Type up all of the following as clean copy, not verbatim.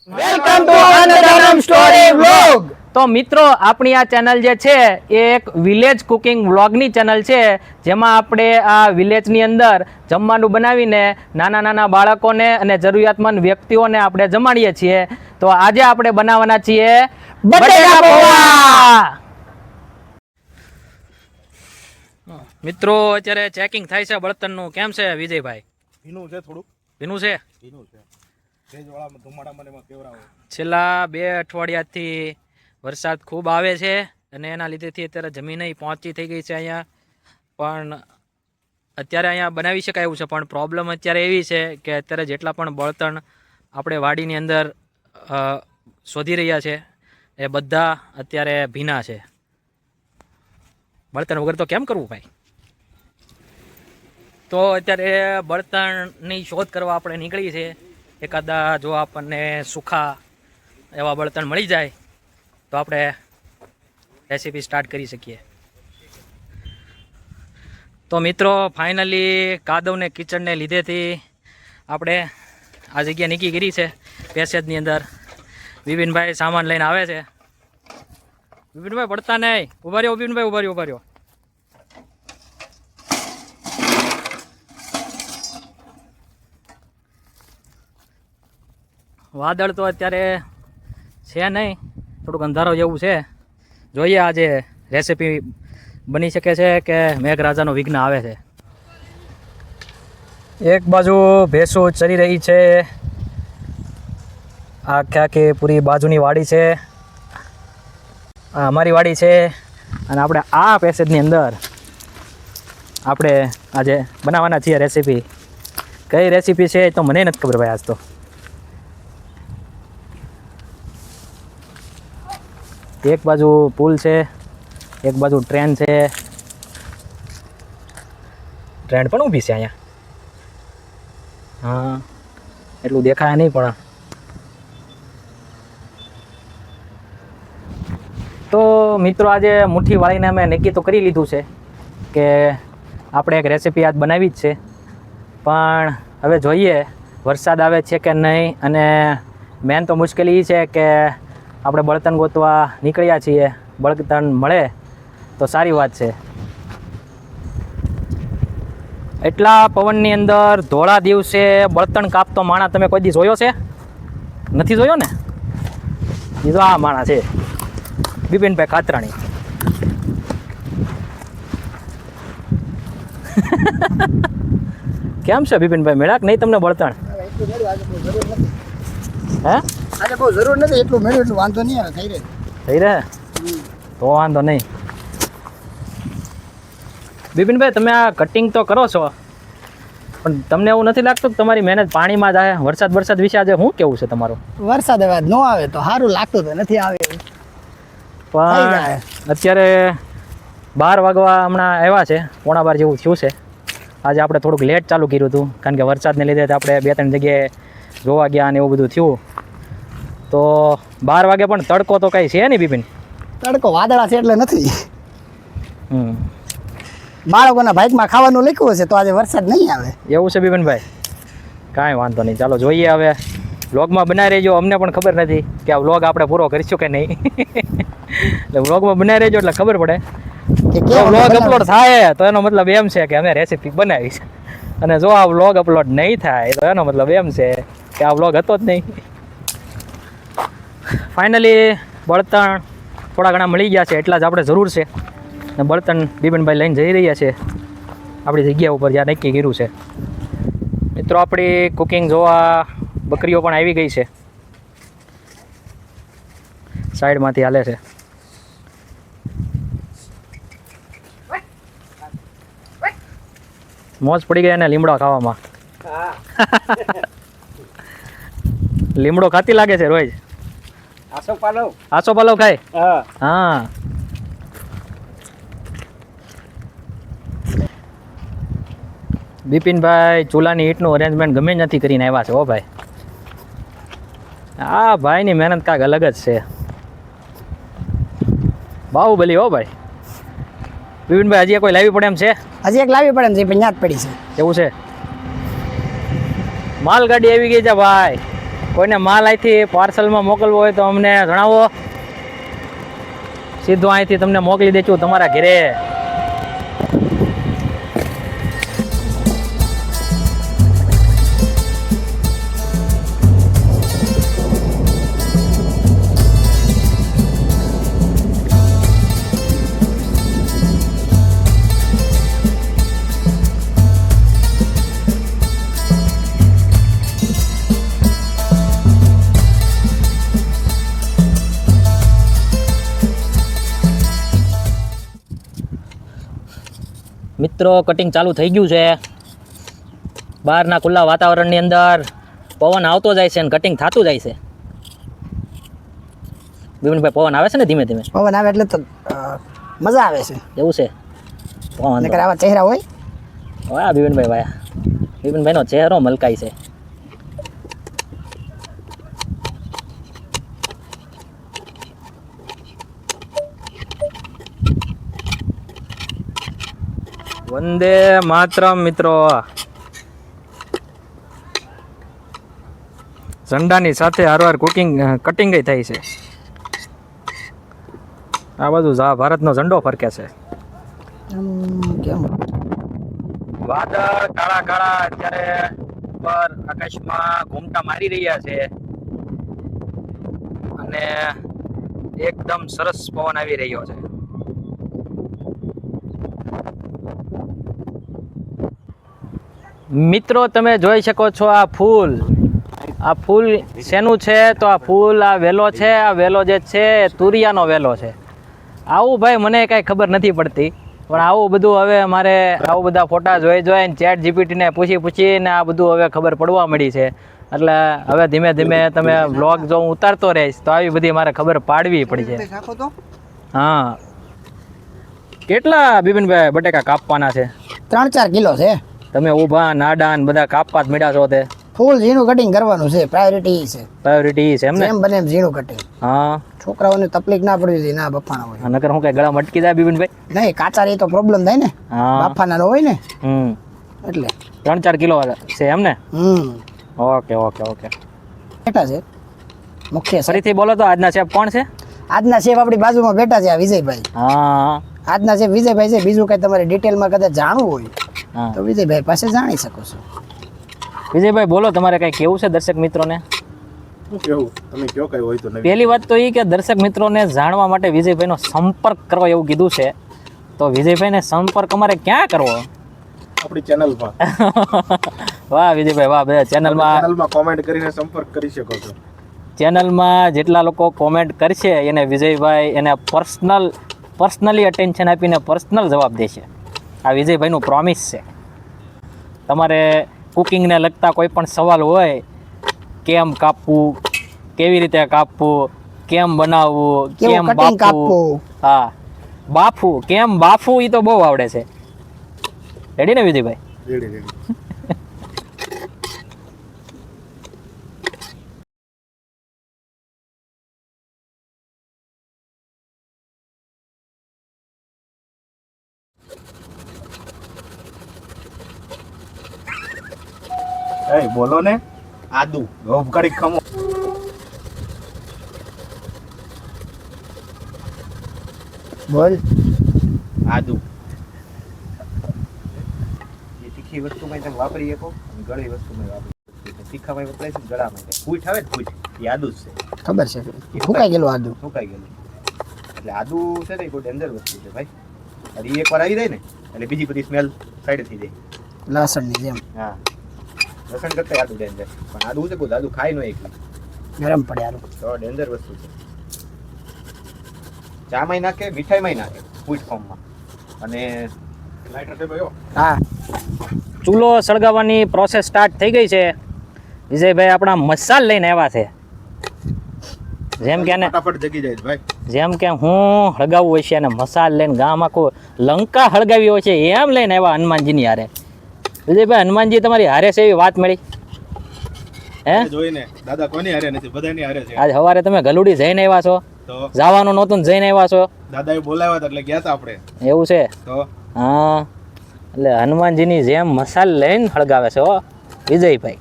Welcome to અનધરમ story vlog. તો મિત્રો આપણી આ ચેનલ જે છે એ એક વિલેજ કુકિંગ વ્લોગની ચેનલ છે, જેમાં આપણે આ વિલેજની અંદર જમવાનું બનાવીને નાના નાના બાળકોને અને જરૂરિયાતમંદ વ્યક્તિઓને આપણે જમાડીએ છીએ. તો આજે આપણે બનાવવાના છીએ બટેકા પૌવા. મિત્રો અત્યારે ચેકિંગ થાય છે બળતણનું. કેમ છે વિજયભાઈ? ભીનું છે, થોડુંક ભીનું છે. ભીનું છે. ભેજવાળામાં ધુમાડામાં એમાં કેવરાવે. છેલ્લા 2 અઠવાડિયાથી વરસાદ ખૂબ આવે છે અને એના લીધેથી અત્યારે જમીન પહોંચી થઈ ગઈ છે અહીંયા. પણ અત્યારે અહીંયા બનાવી શકાય એવું છે, પણ પ્રોબ્લેમ અત્યારે એવી છે કે અત્યારે જેટલા પણ બળતણ આપણે વાડીની અંદર શોધી રહ્યા છે એ બધા અત્યારે ભીના છે. બળતણ વગર તો કેમ કરવું ભાઈ? તો અત્યારે બળતણની શોધ કરવા આપણે નીકળી છે. એકાદા જો આપણને સૂખા એવા બળતણ મળી જાય તો આપણે રેસીપી સ્ટાર્ટ કરી શકીએ. તો મિત્રો ફાઇનલી કાદવને કિચડને લીધેથી આપણે આ જગ્યા નીકળી કરી છે. પેસેજની અંદર વિપિનભાઈ સામાન લઈને આવે છે. વિપિનભાઈ પડતા નહીં, ઉભા રહ્યો વિપિનભાઈ, ઉભા રહ્યો, ઉભા રહ્યો. વાદળ તો અત્યારે છે નહીં, થોડુંક અંધારો જેવું છે. જોઈએ આજે રેસીપી બની શકે છે કે મેઘરાજાનો વિઘ્ન આવે છે. એક બાજુ ભેંસો ચરી રહી છે, આખી પૂરી બાજુની વાડી છે, આ અમારી વાડી છે. અને આપણે આ પેસેજની અંદર આપણે આજે બનાવવાના છીએ રેસીપી. કઈ રેસીપી છે તો મને નથી ખબર ભાઈ. આજ તો એક બાજુ પુલ છે, એક બાજુ ટ્રેન છે. ટ્રેન પણ ઊભી છે અહીંયા. હા, એટલું દેખાય નહીં પણ. તો મિત્રો આજે મુઠ્ઠી વાળીને અમે નક્કી તો કરી લીધું છે કે આપણે એક રેસીપી આજ બનાવી જ છે. પણ હવે જોઈએ વરસાદ આવે છે કે નહીં. અને મેન તો મુશ્કેલી એ છે કે આપણે બળતણ ગોતવા નીકળ્યા છીએ. બળતણ મળે તો સારી વાત છે. એટલા પવનની અંદર ધોળા દિવસે બળતણ કાપતો માણા તમે કોઈ દી જોયો છે? નથી જોયો ને? એ તો આ માણા છે, બિપિનભાઈ કાતરાણી. કેમ છે બિપિનભાઈ, મેળાક નહીં તમને બળતણ? હે આજે બહુ જરૂર નથી, એટલું મેળવ્યું એટલું વાંધો નહીં આવે. થઈ રહે, થઈ રહે તો વાંધો નહીં. બિપિનભાઈ તમે આ કટિંગ તો કરો છો, પણ તમને એવું નથી લાગતું કે તમારી મહેનત પાણીમાં જાય? વરસાદ વિશે આજે શું કેવું છે તમારું? વરસાદ હવે ન આવે તો સારું લાગતું તો નથી આવે એવું. પણ અત્યારે 12 વાગવા હમણાં આવ્યા છે, 11:15 જેવું થયું છે. આજે આપણે થોડુંક લેટ ચાલુ કર્યું હતું કારણ કે વરસાદને લીધે આપણે 2-3 જગ્યાએ જોવા ગયા અને એવું બધું થયું. તો 12 વાગે પણ તડકો તો કઈ છે નહીં બિપિન? તડકો વાદળા છે એટલે નથી. બાળકોના બાઇકમાં ખાવાનું લખ્યું હશે તો આજે વરસાદ નહીં આવે એવું છે બિપિનભાઈ? કાંઈ વાંધો નહીં, ચાલો જોઈએ. હવે વ્લોગમાં બનાવી રહેજો. અમને પણ ખબર નથી કે આ વ્લોગ આપણે પૂરો કરીશું કે નહીં. એટલે વ્લોગમાં બનાવી રહેજો એટલે ખબર પડે કે જો વ્લોગ અપલોડ થાય તો એનો મતલબ એમ છે કે અમે રેસીપી બનાવી છે. અને જો આ વ્લોગ અપલોડ નહીં થાય તો એનો મતલબ એમ છે કે આ વ્લોગ હતો જ નહીં. ફાઇનલી બળતણ થોડા ઘણા મળી ગયા છે, એટલા જ આપણે જરૂર છે. અને બળતણ બિપિનભાઈ લઈને જઈ રહ્યા છે આપણી જગ્યા ઉપર જ્યાં નક્કી કર્યું છે. મિત્રો આપણી કુકિંગ જોવા બકરીઓ પણ આવી ગઈ છે, સાઈડમાંથી હાલે છે. મોજ પડી ગઈ ને લીમડો ખાવામાં. લીમડો ખાતી લાગે છે રોજ. આસો પાલવ ખાય? હા. બિપિનભાઈ ચૂલાની ઈંટનું અરેન્જમેન્ટ ગમે નથી કરીને આવ્યા છે. હો ભાઈ, આ ભાઈની મહેનત કાંઈક અલગ જ છે. બાહુબલી. હો ભાઈ બિપિનભાઈ, હજી કોઈ લાવી પડે એમ છે? હજી એક લાવી પડે ને, પણ યાદ પડી છે. એવું છે? માલગાડી આવી ગઈ છે ભાઈ. કોઈને માલ અહીંથી પાર્સલમાં મોકલવો હોય તો અમને જણાવો, સીધું અહીંથી તમને મોકલી દઈશું તમારા ઘરે. મિત્રો કટિંગ ચાલુ થઈ ગયું છે. બહારના ખુલ્લા વાતાવરણની અંદર પવન આવતો જાય છે અને કટિંગ થતું જાય છે. બિપિનભાઈ પવન આવે છે ને ધીમે ધીમે? પવન આવે એટલે તો મજા આવે છે. એવું છે? પવન નકર આવા ચહેરા હોય. વાહ બિપિનભાઈ વાહ, બિપિનભાઈનો ચહેરો મલકાય છે. વંદે માતરમ. મિત્રો ઝંડાની સાથે હારવાર કટિંગ થાય છે. આ બધું ભારતનો ઝંડો ફરકે છે. કેમ વાદળ કાળા કાળા અત્યારે ઉપર આકાશમાં ઘૂમટા મારી રહ્યા છે અને એકદમ સરસ પવન આવી રહ્યો છે. મિત્રો તમે જોઈ શકો છો આ ફૂલ શેનું છે? તો આ ફૂલ, આ વેલો છે. આ વેલો જે છે તુરિયાનો વેલો છે. આવું ભાઈ મને કાંઈ ખબર નથી પડતી, પણ આવું બધું હવે મારે આવું બધા ફોટા જોઈને ચેટ જીપીટીને પૂછીને આ બધું હવે ખબર પડવા મળી છે. એટલે હવે ધીમે ધીમે તમે વ્લોગ જો હું ઉતારતો રહીશ તો આવી બધી મારે ખબર પાડવી પડી છે. હા, કેટલા બિપિનભાઈ બટેકા કાપવાના છે? 3-4 કિલો છે. તમે ઊભા નાડા ને બધા કાપવા જ મળ્યા છો? તે ફૂલ ઝીણું કટિંગ કરવાનું છે. પ્રાયોરિટી છે એમ ને? એમ બને એમ ઝીણું કટિંગ. હા, છોકરાઓને તકલીફ ના પડવી જોઈએ. ના બફાણા હોય નકર હું કઈ ગળા મટકી જાય બિપિનભાઈ? નહીં, કાચા રે તો પ્રોબ્લેમ થાય ને. બફાના હોય ને એટલે 3-4 કિલો છે એમ ને? ઓકે બેઠા છે મુખ્ય. ફરીથી બોલો તો આજના શેફ કોણ છે? આજના શેફ આપણી બાજુમાં બેઠા છે, આ વિજયભાઈ. હા, આજના શેફ વિજયભાઈ છે. બીજું કઈ તમારે ડિટેલમાં કદાચ જાણવું હોય તો વિજયભાઈ પાસે જાણી શકો છો. વિજયભાઈ બોલો, તમારે કઈ કેવું છે દર્શક મિત્રોને? પહેલી વાત તો એ કે દર્શક મિત્રોને જાણવા માટે વિજયભાઈનો સંપર્ક કરવો એવું કીધું છે. તો વિજયભાઈને સંપર્ક અમારે ક્યાં કરવો? આપણી ચેનલમાં. વાહ વિજયભાઈ વાહ. બધા ચેનલમાં કોમેન્ટ કરીને સંપર્ક કરી શકો છો. ચેનલમાં જેટલા લોકો કોમેન્ટ કરશે એને વિજયભાઈ એને પર્સનલી અટેન્શન આપીને પર્સનલ જવાબ દેશે. આ વિજયભાઈનું પ્રોમિસ છે. તમારે કુકિંગને લગતા કોઈ પણ સવાલ હોય, કેમ કાપવું, કેવી રીતે કાપવું, કેમ બનાવવું, કેમ બાફવું, હા બાફવું, કેમ બાફવું, એ તો બહુ આવડે છે. રેડી ને વિજયભાઈ? રેડી. બોલો ને. આદુ ઘડી ખમો. બોલ. આદુ એ તીખી વસ્તુમાં તમે વાપરી શકો, ગળી વસ્તુમાં વાપરી શકો. તીખામાં વપરાય છે ગળા માટે. ફૂટ આવે ને ફૂટ, એ આદુ જ છે. ખબર છે. ફૂંકાઈ ગયેલું આદુ. એટલે આદુ છે ને એ કોઈ ડેન્જર વસ્તુ છે ભાઈ. અને એ એકવાર આવી જાય ને એટલે બીજી બધી સ્મેલ સાઈડ થઈ જાય. લસણની જેમ. હા, લસણ કરતા આદુ ડેન્જર. પણ આદુ છે કોઈ આદુ ખાય ન એકલી, ગરમ પડે આદુ તો ડેન્જર વસ્તુ છે. ચામાંય નાખે, મીઠાઈમાંય નાખે, ફૂટ ફોર્મમાં. અને હા, ચૂલો સળગાવવાની પ્રોસેસ સ્ટાર્ટ થઈ ગઈ છે. વિજયભાઈ આપણા મસાલ લઈને આવ્યા છે. જેમ કે ફટાફટ જગી જાય ભાઈ. જેમ કે હું હળગાવવું હોય છે અને મસાલ લઈને ગામ આખું લંકા હળગાવી હોય છે એમ લઈને આવ્યા હનુમાનજીની હારે. વિજયભાઈ હનુમાનજી તમારી હારે છે એવી વાત મળી? હે જોઈને દાદા કોની હારે નથી, બધાની હારે છે. આજ સવારે તમે ગલુડી જઈને આવ્યા છો? તો જવાનું નહોતું જઈને આવ્યા છો? દાદાએ બોલાવ્યા હતા એટલે ગયા હતા આપણે. એવું છે? તો હા, એટલે હનુમાનજીની જેમ મસાલ લઈને હળગાવે છે હો વિજયભાઈ.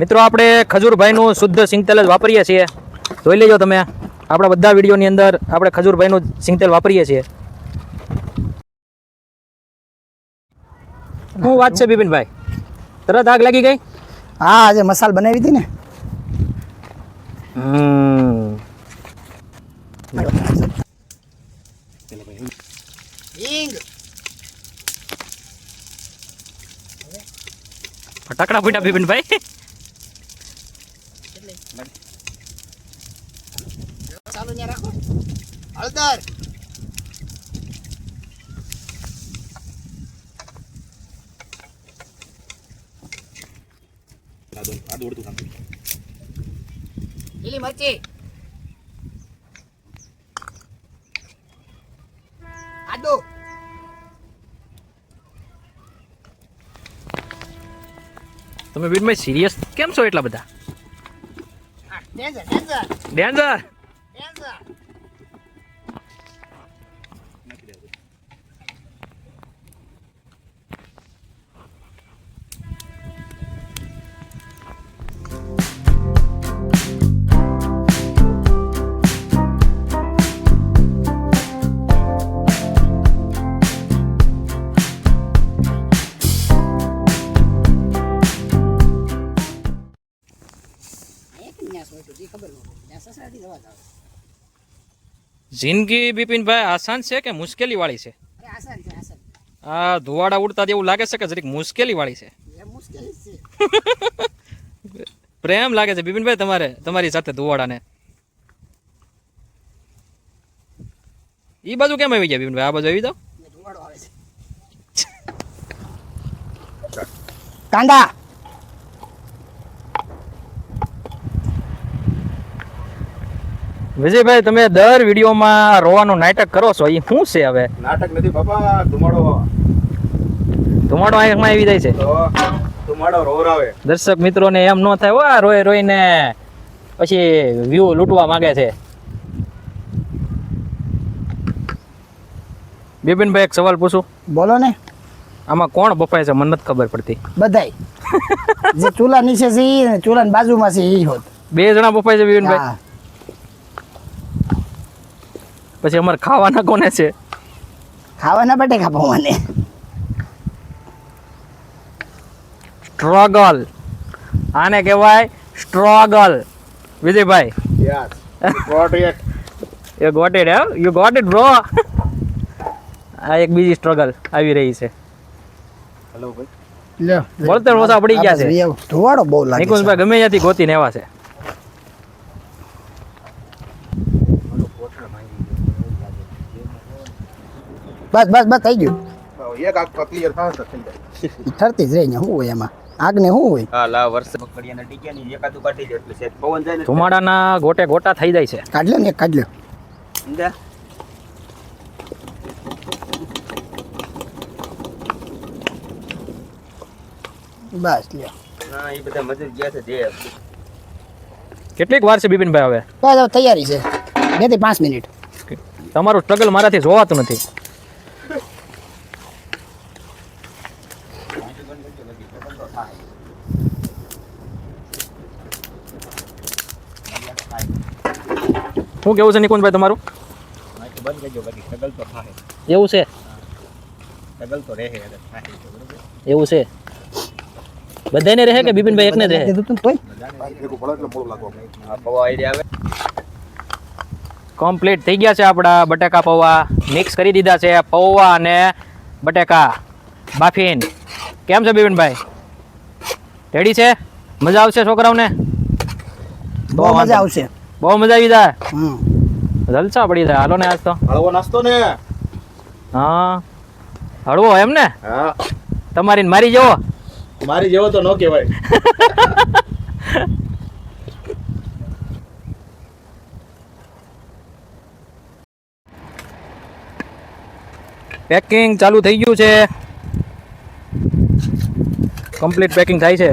મિત્રો આપણે ખજૂરભાઈનું શુદ્ધ સિંગતેલ જ વાપરીએ છીએ. જોઈ લેજો તમે, આપણા બધા વિડીયોની અંદર આપણે ખજૂરભાઈનું સિંગતેલ વાપરીએ છીએ. શું વાત છે બિપિનભાઈ, તરત આગ લાગી ગઈ? હા, આજે મસાલ બનાવી હતી ને. ફટાકડા ફૂટ્યા બિપિનભાઈ. ચાલો ત્યાં રાખો. હળદર, લીલી મરચી, આદુ, તમે બિપિનભાઈ સિરિયસ કેમ છો એટલા બધા? Danger danger danger. ડેન્જર. જિંદગી બિપિનભાઈ આસાન છે કે મુશ્કેલી વાળી છે? આસાન છે, આસાન. આ ધુવાડા ઉડતા એવું લાગે છે કે જરીક મુશ્કેલી વાળી છે? એ મુશ્કેલ છે. પ્રેમ લાગે છે બિપિનભાઈ તમારી સાથે ધુવાડાને. ઈ બાજુ કેમ આવી ગયા બિપિનભાઈ? આ બાજુ આવી જાઓ. ધુવાડો આવે છે. કાંદા, વિજયભાઈ તમે દર વિડીયોમાં રોવાનું નાટક કરો છો, એ શું છે હવે? નાટક નથી બાપા, ધુમાડો આંખમાં આવી જાય છે. ધુમાડો રોવરાવે. દર્શક મિત્રોને એમ ન થાય, આ રોઈ રોઈને પછી વ્યૂ લૂંટવા માંગે છે. બિપિનભાઈ એક સવાલ પૂછું? બોલો ને. આમાં કોણ બફાય છે મને નથી ખબર પડતી. બધાય જે ચૂલા નીચે છે ઈ ને ચૂલાની બાજુમાં છે ઈ હોત. બે જણા બફાય છે બિપિનભાઈ. હા. પછી અમારે ખાવાના કોને છે? ખાવાના બટેકા પૌવાને. સ્ટ્રગલ, આને કહેવાય સ્ટ્રગલ. વિજયભાઈ yes, got it. You got it. You got it bro. આ એક બીજી સ્ટ્રગલ આવી રહી છે. હેલો ભાઈ. લ્યો. બોલતે ઓછા પડી ગયા છે. ધુવાડો બહુ લાગે છે. નિકુંજભાઈ ગમે ત્યાંથી ગોતીને એવા છે. બસ બસ બસ થઈ ગયું. એક આગ ક્લિયર થાય તો થઈ જાય. ઈ ઠરતી જ રહી ને શું હોય એમાં? આગને શું હોય? હા લા વર્ષ મકડિયાના ટીક્યાની એકાદું કાઢી દે એટલે સેજ પવન જાય ને ધુમાડાના ગોટે ગોટા થઈ જાય છે. કાઢ લ્યો ને એક કાઢ લ્યો. સમજ્યા? બસ લ્યો. હા એ બધા મજૂર ગયા છે જે કેટલીક વાર છે બિપિનભાઈ હવે? બસ હવે તૈયારી છે. 2 થી 5 મિનિટ. તમારું સ્ટ્રગલ મારાથી જોવાતું નથી. શું કેવું છે નિકુંજભાઈ તમારું? બંધ કરજો બાકી સ્ટ્રગલ તો થાય. એવું છે? સ્ટ્રગલ તો રહે એટલે થાય તો બરોબર. એવું છે? બધાને રહે કે બિપિનભાઈ એકને જ રહે? કીધું તું તોય આ પવા આઈડિયા આવે. કમ્પ્લીટ થઈ ગયા છે આપણા બટાકા પૌવા. મિક્સ કરી દીધા છે પૌવા અને બટાકા બાફીન. કેમ છે બિપિનભાઈ, રેડી છે? મજા આવશે છોકરાઓને? બહુ મજા આવશે. બહુ મજા આવી જાય. હમ. જલસા પડી જાય. હાલો ને આજ તો. હળવો નાસ્તો ને. હા હળવો એમ ને? હા તમારી ને મારી જેવો? મારી જેવો તો ન કહેવાય. પેકિંગ ચાલુ થઈ ગયું છે. કમ્પ્લીટ પેકિંગ થાય છે.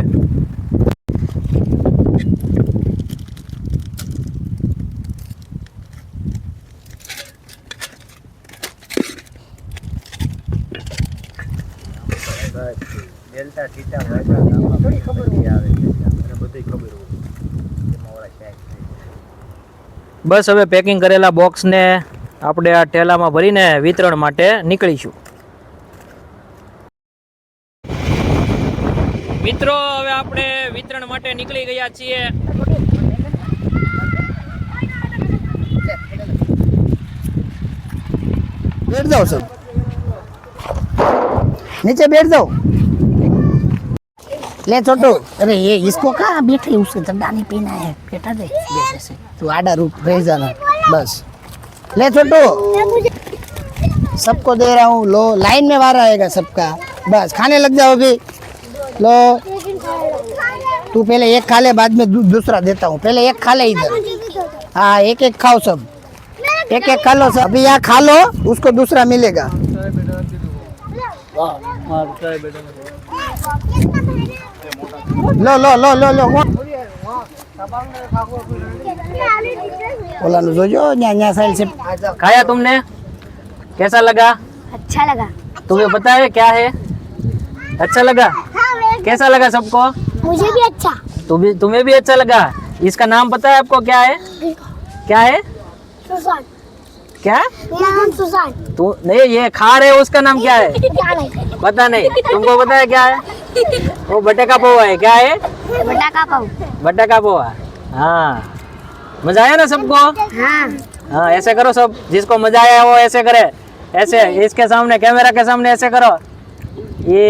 ડેલ્ટા થીટા વાયબા થોડી ખબર આવે છે મને બધી ખબર હોય એમાં ઓલા શાયદ બસ હવે પેકિંગ કરેલા બોક્સને આપણે આ ઠેલામાં ભરીને વિતરણ માટે નીકળીશું. મિત્રો હવે આપણે વિતરણ માટે નીકળી ગયા છીએ. बैठ जाओ सब, नीचे बैठ जाओ. ले छोटू, अरे ये इसको कहाँ बैठे, उसके चड्डा नहीं पीना है, बैठा दे जैसे तू आडा रूप रह जाना बस. ले छोटू, सबको दे रहा हूँ, लो लाइन में वार आएगा सबका, बस खाने लग जाओ अभी. लो तू पहले एक खा ले, बाद में दूसरा देता हूँ, पहले एक खा ले इधर. हाँ एक एक खाओ सब, एक एक खा लो सब. अभी यहाँ खा लो, उसको दूसरा मिलेगा. लो लो लो लो लो बोला नो जो न्या साइड से. खाया तुमने, कैसा लगा? अच्छा लगा. तुम्हें पता है क्या है? अच्छा लगा? कैसा लगा सबको? मुझे भी अच्छा. तुम्हें भी अच्छा लगा? इसका नाम पता है आपको क्या है? क्या है? सुसान. क्या? मेरा नाम सुसान. तू नहीं, ये खा रहे हो उसका नाम क्या है? पता नहीं, तुमको पता है क्या है? वो बटेका पोहा है. क्या है? बटाका पाव. बटेका पोहा. हाँ, मजा आया ना सबको? हाँ. हाँ, ऐसे करो सब, जिसको मजा आया वो ऐसे करे, ऐसे इसके सामने, कैमरा के सामने ऐसे करो. ये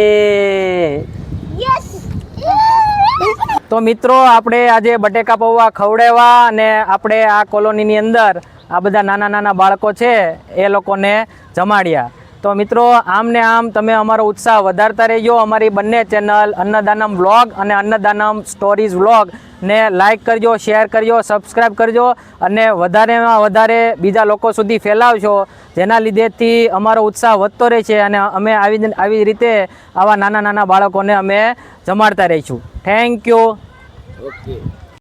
તો મિત્રો આપણે આજે બટેકા પૌવા ખવડાવ્યા અને આપણે આ કોલોનીની અંદર આ બધા નાના નાના બાળકો છે એ લોકોને જમાડ્યા. તો મિત્રો આમ ને આમ તમે અમારો ઉત્સાહ વધારતા રહેજો. અમારી બંને ચેનલ અન્નદાનમ વ્લોગ અને અન્નદાનમ સ્ટોરીઝ વ્લોગ ને લાઇક કરજો, શેર કરજો, સબસ્ક્રાઈબ કરજો અને વધારેમાં વધારે બીજા લોકો સુધી ફેલાવશો, જેના લીધેથી અમારો ઉત્સાહ વધતો રહે છે અને અમે આવી રીતે આવા નાના નાના બાળકોને અમે જમાડતા રહીશું. Thank you. ઓકે.